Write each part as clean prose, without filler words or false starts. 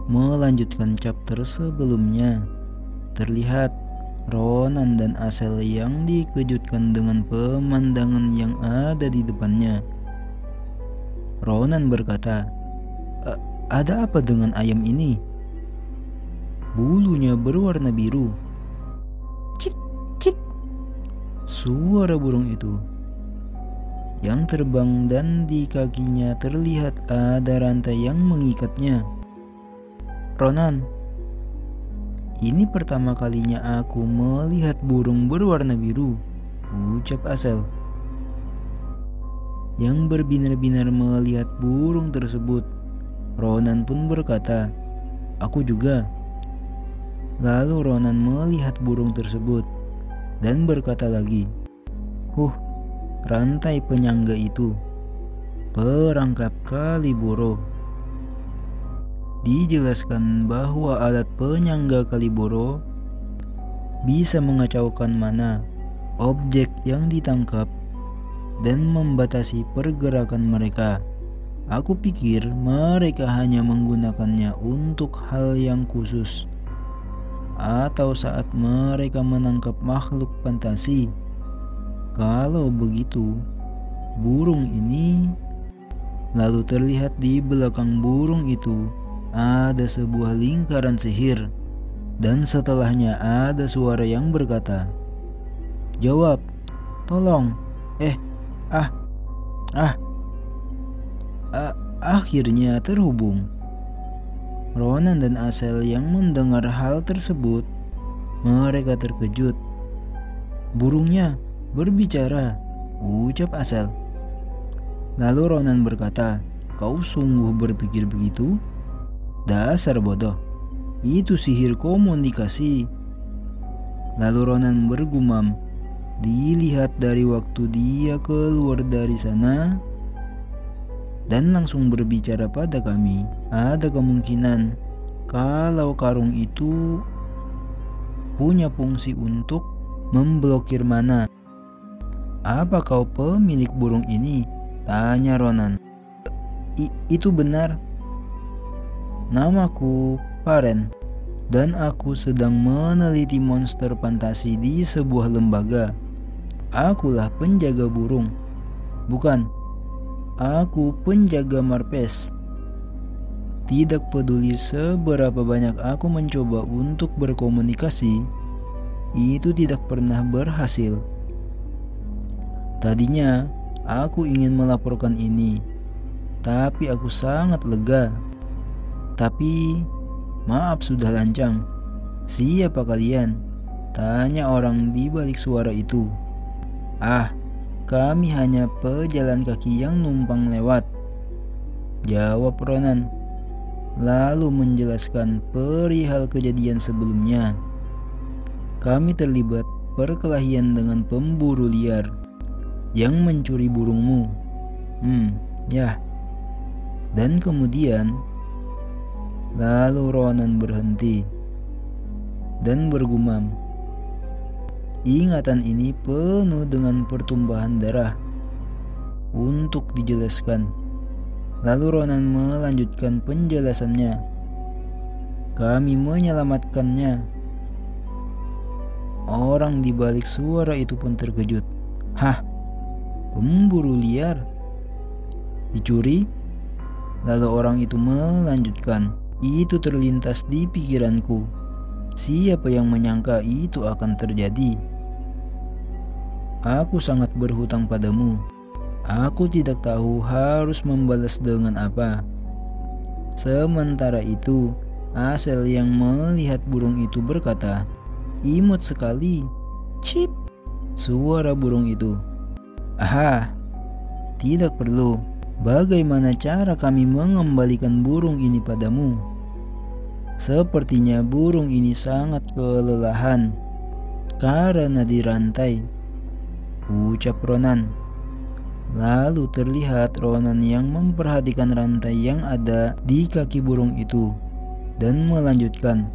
melanjutkan chapter sebelumnya. Terlihat Ronan dan Asel yang dikejutkan dengan pemandangan yang ada di depannya. Ronan berkata, "Ada apa dengan ayam ini? Bulunya berwarna biru." Cit, cit. Suara burung itu yang terbang dan di kakinya terlihat ada rantai yang mengikatnya. "Ronan, ini pertama kalinya aku melihat burung berwarna biru," ucap Asel, yang berbinar-binar melihat burung tersebut. Ronan pun berkata, "Aku juga." Lalu Ronan melihat burung tersebut dan berkata lagi, rantai penyangga itu, perangkap Kaliboro." Dijelaskan bahwa alat penyangga Kaliboro bisa mengacaukan mana objek yang ditangkap dan membatasi pergerakan mereka. Aku pikir mereka hanya menggunakannya untuk hal yang khusus atau saat mereka menangkap makhluk fantasi. Kalau begitu, burung ini... Lalu terlihat di belakang burung itu ada sebuah lingkaran sihir, dan setelahnya ada suara yang berkata, "Jawab, tolong, akhirnya terhubung." Ronan dan Asel yang mendengar hal tersebut, mereka terkejut. "Burungnya berbicara," ucap Asel. Lalu Ronan berkata, "Kau sungguh berpikir begitu? Dasar bodoh, itu sihir komunikasi." Lalu Ronan bergumam, "Dilihat dari waktu dia keluar dari sana dan langsung berbicara pada kami, ada kemungkinan kalau karung itu punya fungsi untuk memblokir mana." "Apa kau pemilik burung ini?" tanya Ronan. Itu benar. Namaku Paren, dan aku sedang meneliti monster fantasi di sebuah lembaga. Akulah penjaga burung." "Bukan, aku penjaga Marpes. Tidak peduli seberapa banyak aku mencoba untuk berkomunikasi, itu tidak pernah berhasil. Tadinya aku ingin melaporkan ini, tapi aku sangat lega. Tapi maaf, sudah lancang." "Siapa kalian?" tanya orang di balik suara itu. Kami hanya pejalan kaki yang numpang lewat," jawab Ronan, lalu menjelaskan perihal kejadian sebelumnya. "Kami terlibat perkelahian dengan pemburu liar yang mencuri burungmu. Ya." Dan kemudian lalu Ronan berhenti dan bergumam, "Ingatan ini penuh dengan pertumpahan darah." Untuk dijelaskan, lalu Ronan melanjutkan penjelasannya, "Kami menyelamatkannya." Orang di balik suara itu pun terkejut. Pemburu liar? Dicuri? Lalu orang itu melanjutkan, "Itu terlintas di pikiranku. Siapa yang menyangka itu akan terjadi? Aku sangat berhutang padamu. Aku tidak tahu harus membalas dengan apa." Sementara itu, Asel yang melihat burung itu berkata, "Imut sekali." "Cip," suara burung itu. "Tidak perlu. Bagaimana cara kami mengembalikan burung ini padamu? Sepertinya burung ini sangat kelelahan karena dirantai," ucap Ronan. Lalu terlihat Ronan yang memperhatikan rantai yang ada di kaki burung itu dan melanjutkan,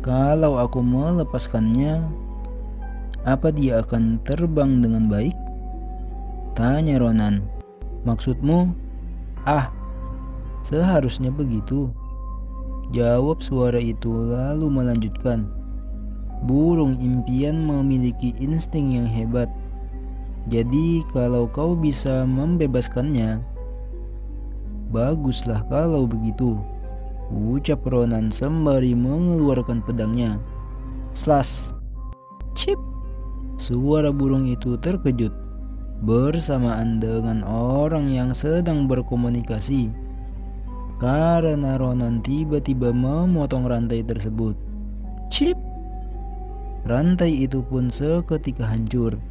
"Kalau aku melepaskannya, apa dia akan terbang dengan baik?" tanya Ronan. "Maksudmu?" Seharusnya begitu. jawab suara itu lalu melanjutkan. Burung impian memiliki insting yang hebat. Jadi kalau kau bisa membebaskannya, baguslah kalau begitu, ucap Ronan sembari mengeluarkan pedangnya. Slash! Cip! Suara burung itu terkejut bersamaan dengan orang yang sedang berkomunikasi, karena Ronan tiba-tiba memotong rantai tersebut. Cip! Rantai itu pun seketika hancur.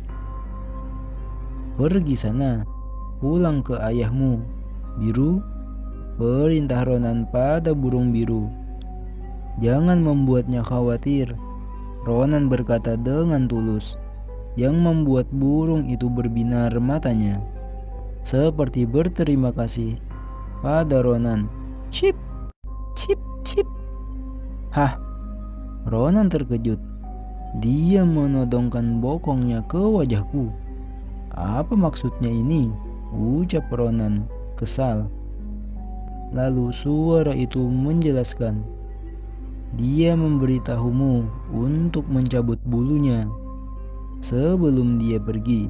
Pergi sana, pulang ke ayahmu, Biru, perintah Ronan pada burung biru. Jangan membuatnya khawatir, Ronan berkata dengan tulus, yang membuat burung itu berbinar matanya, seperti berterima kasih pada Ronan. Cip, cip, cip. Hah, Ronan terkejut. Dia menodongkan bokongnya ke wajahku. Apa maksudnya ini? Ucap Ronan kesal. Lalu suara itu menjelaskan. Dia memberitahumu untuk mencabut bulunya sebelum dia pergi.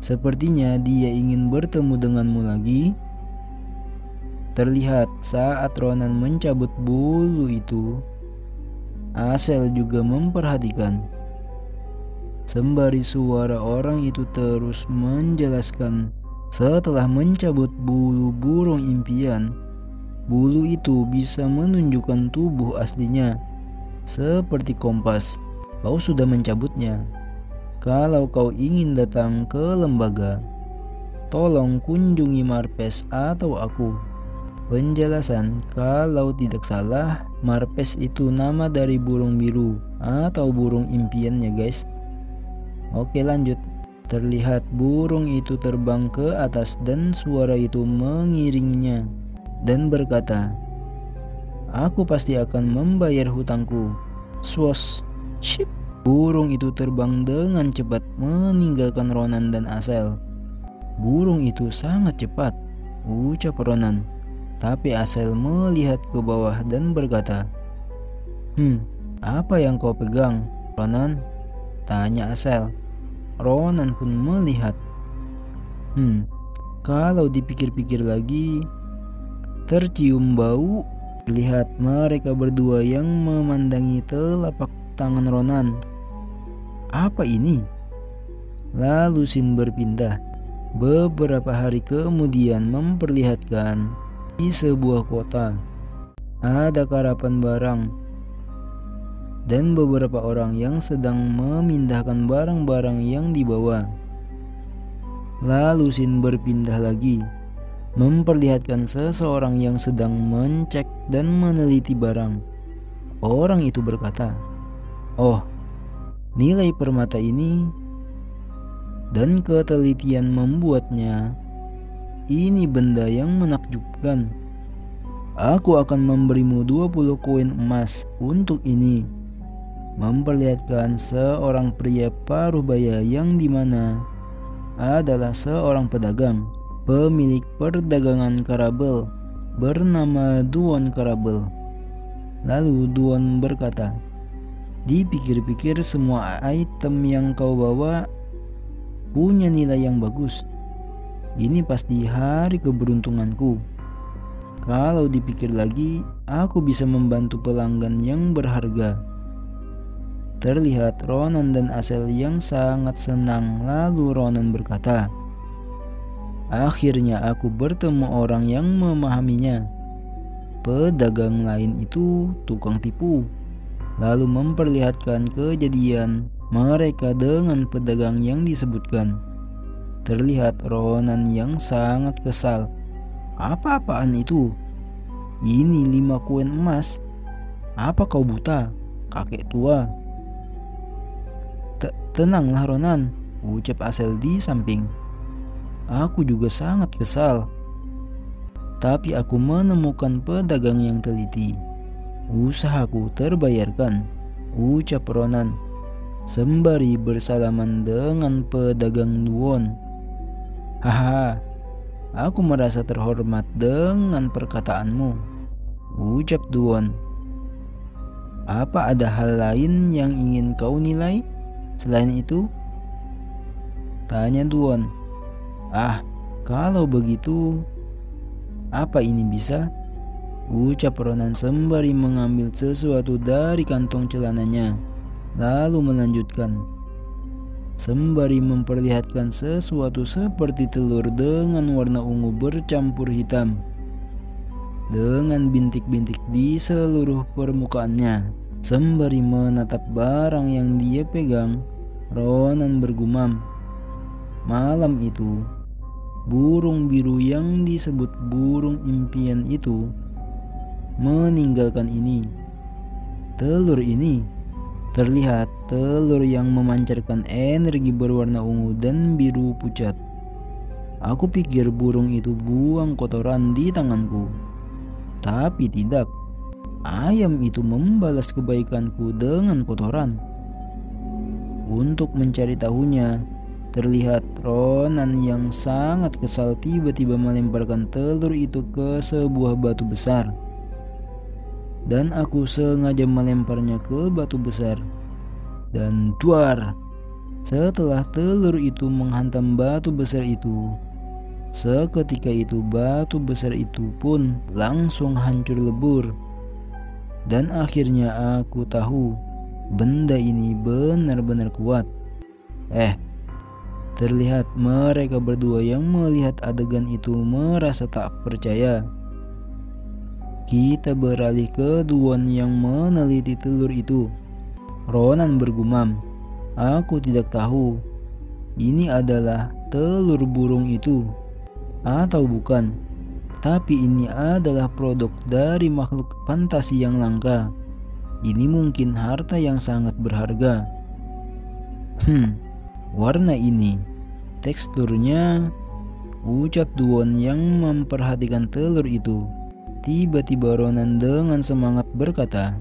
Sepertinya dia ingin bertemu denganmu lagi. Terlihat saat Ronan mencabut bulu itu, Asel juga memperhatikan. Sembari suara orang itu terus menjelaskan, setelah mencabut bulu burung impian, bulu itu bisa menunjukkan tubuh aslinya, seperti kompas. Kau sudah mencabutnya. Kalau kau ingin datang ke lembaga, tolong kunjungi Marpes atau aku. Penjelasan, kalau tidak salah, Marpes itu nama dari burung biru atau burung impiannya, guys. Oke, lanjut. Terlihat burung itu terbang ke atas dan suara itu mengiringinya dan berkata, aku pasti akan membayar hutangku. Swoosh, ship. Burung itu terbang dengan cepat meninggalkan Ronan dan Asel. Burung itu sangat cepat, ucap Ronan. Tapi Asel melihat ke bawah dan berkata, apa yang kau pegang, Ronan? Tanya Asel. Ronan pun melihat. Kalau dipikir-pikir lagi, tercium bau. Lihat mereka berdua yang memandangi telapak tangan Ronan. Apa ini? Lalu scene berpindah. Beberapa hari kemudian memperlihatkan di sebuah kota ada karapan barang dan beberapa orang yang sedang memindahkan barang-barang yang dibawa. Lalu scene berpindah lagi, memperlihatkan seseorang yang sedang mencek dan meneliti barang. Orang itu berkata, oh, nilai permata ini dan ketelitian membuatnya ini benda yang menakjubkan. Aku akan memberimu 20 koin emas untuk ini. Memperlihatkan seorang pria paruh baya yang dimana adalah seorang pedagang, pemilik perdagangan karabel bernama Duon Karabel. Lalu Duon berkata, dipikir-pikir semua item yang kau bawa punya nilai yang bagus. Ini pasti hari keberuntunganku. Kalau dipikir lagi, aku bisa membantu pelanggan yang berharga. Terlihat Ronan dan Asel yang sangat senang. Lalu Ronan berkata, akhirnya aku bertemu orang yang memahaminya. Pedagang lain itu tukang tipu. Lalu memperlihatkan kejadian mereka dengan pedagang yang disebutkan. Terlihat Ronan yang sangat kesal. Apa-apaan itu? Ini 5 koin emas. Apa kau buta, kakek tua? Tenanglah Ronan, ucap Asel di samping. Aku juga sangat kesal. Tapi aku menemukan pedagang yang teliti. Usahaku terbayarkan, ucap Ronan sembari bersalaman dengan pedagang Duon. Haha, aku merasa terhormat dengan perkataanmu, ucap Duon Apa ada hal lain yang ingin kau nilai selain itu? Tanya Duan. Ah, kalau begitu, apa ini bisa? Ucap Ronan sembari mengambil sesuatu dari kantong celananya, lalu melanjutkan. Sembari memperlihatkan sesuatu seperti telur dengan warna ungu bercampur hitam, dengan bintik-bintik di seluruh permukaannya. Sembari menatap barang yang dia pegang, Ronan bergumam. Malam itu, burung biru yang disebut burung impian itu meninggalkan ini. Telur ini terlihat telur yang memancarkan energi berwarna ungu dan biru pucat. Aku pikir burung itu buang kotoran di tanganku. Tapi tidak. Ayam itu membalas kebaikanku dengan kotoran. Untuk mencari tahunya, terlihat Ronan yang sangat kesal tiba-tiba melemparkan telur itu ke sebuah batu besar. Dan aku sengaja melemparnya ke batu besar. Dan duar! Setelah telur itu menghantam batu besar itu, seketika itu batu besar itu pun langsung hancur lebur. Dan akhirnya aku tahu benda ini benar-benar kuat. Terlihat mereka berdua yang melihat adegan itu merasa tak percaya. Kita beralih ke Duan yang meneliti telur itu. Ronan bergumam, aku tidak tahu ini adalah telur burung itu atau bukan. Tapi ini adalah produk dari makhluk fantasi yang langka. Ini mungkin harta yang sangat berharga. Warna ini, teksturnya, ucap Duan yang memperhatikan telur itu. Tiba-tiba Ronan dengan semangat berkata,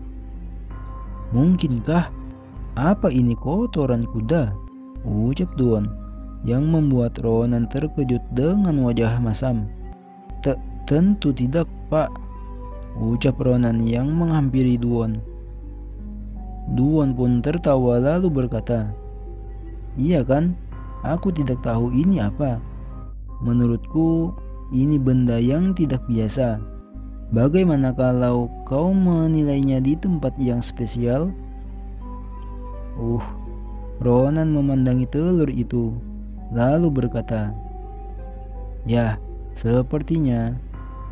mungkinkah? Apa ini kotoran kuda? Ucap Duan yang membuat Ronan terkejut dengan wajah masam. Tentu tidak, Pak, ucap Ronan yang menghampiri Duan. Duan pun tertawa lalu berkata, iya kan, aku tidak tahu ini apa. Menurutku ini benda yang tidak biasa. Bagaimana kalau kau menilainya di tempat yang spesial? Ronan memandangi telur itu lalu berkata, ya, sepertinya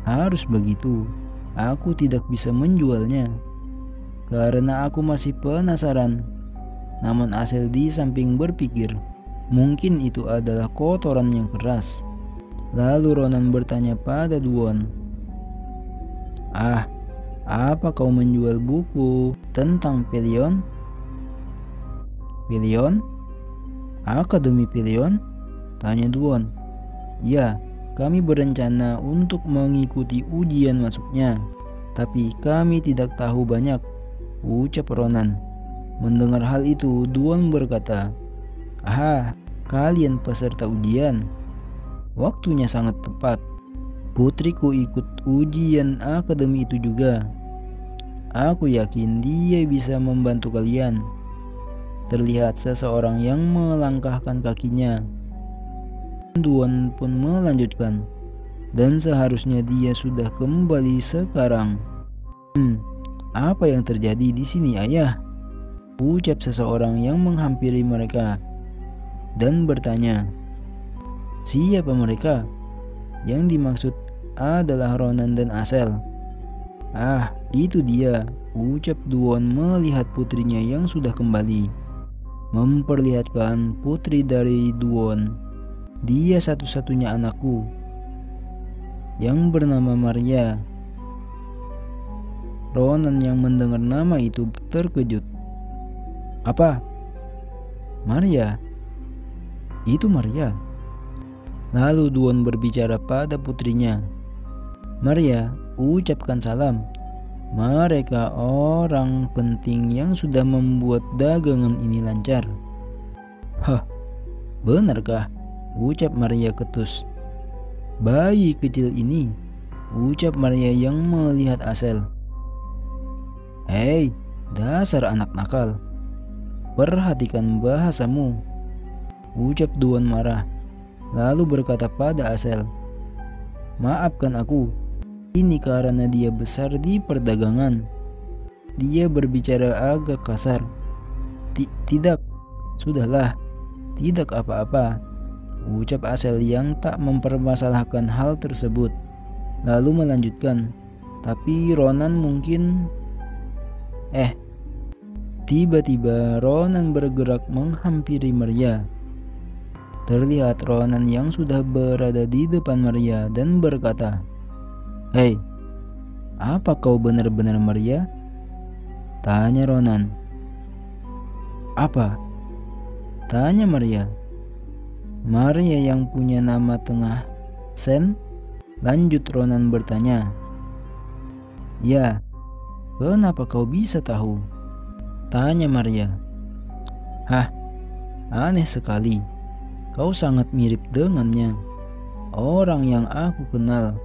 harus begitu. Aku tidak bisa menjualnya karena aku masih penasaran. Namun Asel di samping berpikir, mungkin itu adalah kotoran yang keras. Lalu Ronan bertanya pada Duan, apa kau menjual buku tentang Pelion? Pelion? Akademi Pelion? Tanya Duan. Ya, kami berencana untuk mengikuti ujian masuknya, tapi kami tidak tahu banyak, ucap Ronan. Mendengar hal itu, Duan berkata, kalian peserta ujian. Waktunya sangat tepat. Putriku ikut ujian akademi itu juga. Aku yakin dia bisa membantu kalian. Terlihat seseorang yang melangkahkan kakinya. Duan pun melanjutkan, dan seharusnya dia sudah kembali sekarang. Apa yang terjadi di sini, Ayah? Ucap seseorang yang menghampiri mereka dan bertanya, siapa mereka? Yang dimaksud adalah Ronan dan Asel. Itu dia, ucap Duan melihat putrinya yang sudah kembali. Memperlihatkan putri dari Duan. Dia satu-satunya anakku yang bernama Maria. Ronan yang mendengar nama itu terkejut. Apa? Maria? Itu Maria? Lalu Duan berbicara pada putrinya. Maria, ucapkan salam. Mereka orang penting yang sudah membuat dagangan ini lancar. Benarkah? Ucap Maria ketus. Bayi kecil ini, ucap Maria yang melihat Asel. Hei, Dasar anak nakal, perhatikan bahasamu, ucap Duan marah, lalu berkata pada Asel, maafkan aku, ini karena dia besar di perdagangan. Dia berbicara agak kasar. Tidak, sudahlah, tidak apa-apa, ucap Asel yang tak mempermasalahkan hal tersebut. Lalu melanjutkan, tapi Ronan mungkin... Tiba-tiba Ronan bergerak menghampiri Maria. Terlihat Ronan yang sudah berada di depan Maria dan berkata, "Hei, apa kau benar-benar Maria?" tanya Ronan. "Apa?" tanya Maria. "Maria yang punya nama tengah Sen?" lanjut Ronan bertanya. "Ya, kenapa kau bisa tahu?" tanya Maria. "Hah, aneh sekali. Kau sangat mirip dengannya, orang yang aku kenal.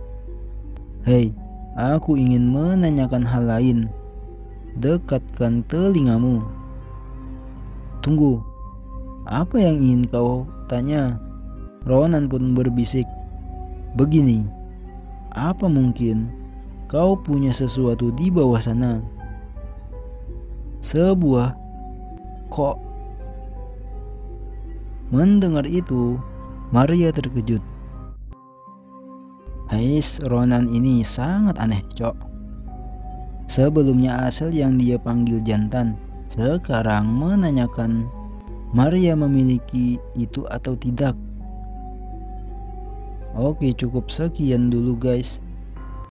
Hei, aku ingin menanyakan hal lain. Dekatkan telingamu." "Tunggu, apa yang ingin kau tanya?" Ronan pun berbisik. "Begini, apa mungkin kau punya sesuatu di bawah sana? Sebuah kok." Mendengar itu, Maria terkejut. "Hais, Ronan ini sangat aneh, Cok." Sebelumnya Asel yang dia panggil jantan, sekarang menanyakan Maria memiliki itu atau tidak. Oke, cukup sekian dulu guys.